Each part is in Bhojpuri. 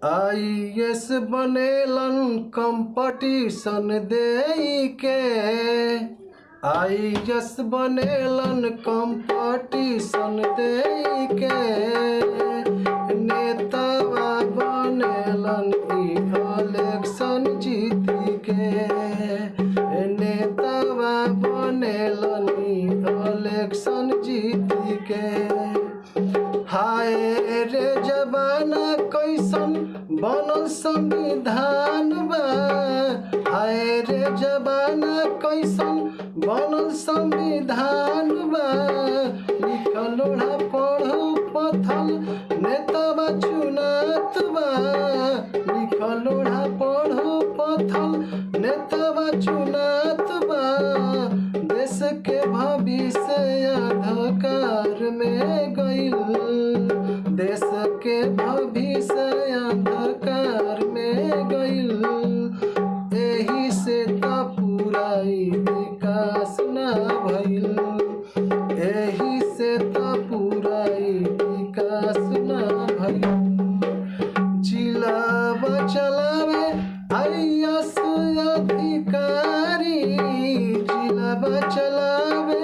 आईएएस बनेलन कंपटीशन देई के, आईएएस बनेलन कंपटीशन देई के, नेतावा बनेलन इलेक्शन जीती के, नेतावा बनेलन इलेक्शन जीती के। हाय रे जमाना कैसन बनल संविधान बा, हाय रे जमाना कैसन बनल संविधान बा, लिखल ओढ़ा पढ़ो पथल नेतावा चुनात बा, लिखल ओढ़ा पढ़ो पथल नेतावा चुनात बा, देश के भविष्य अंधकार में गइल, देश के भविष्य अंधकार में गइल, एही से त पूरा विकास ना भइल, एही से त पूरा विकास ना भइल। जिला चलावे आईएएस अधिकारी, जिला चलावे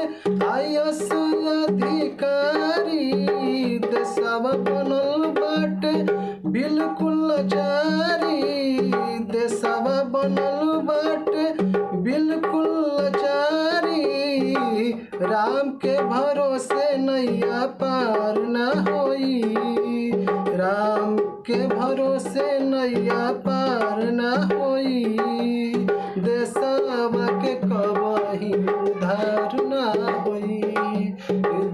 आईएएस अधिकारी, देशवा बनल बाटे बिल्कुल लाचारी, देशवा बनल बाटे बिल्कुल लाचारी, राम के भरोसे नैया पार न होई, राम के भरोसे नैया पार न होई, देशवा के कबही उधार न होई,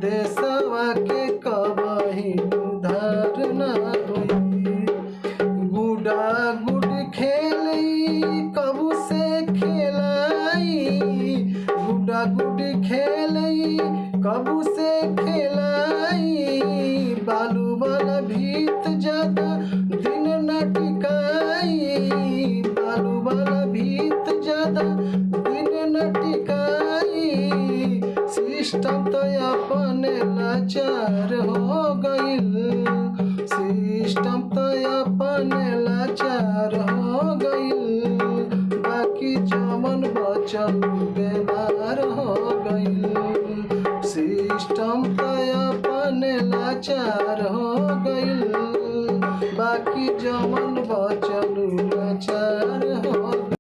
देशवा के कबही उधार न होई। गुडा गुड खेलई कबू से खेलाई, गुडा गुड खेलई कबू से खेलाई, बालू वाला भीत ज्यादा दिन न टिकाई, बालू वाला भीत ज्यादा दिन न टिकाई, सिस्टम तो अपने लाचार हो गइल, सिस्टम तो अपने लाचार हो गइल, बाकी जमन बचल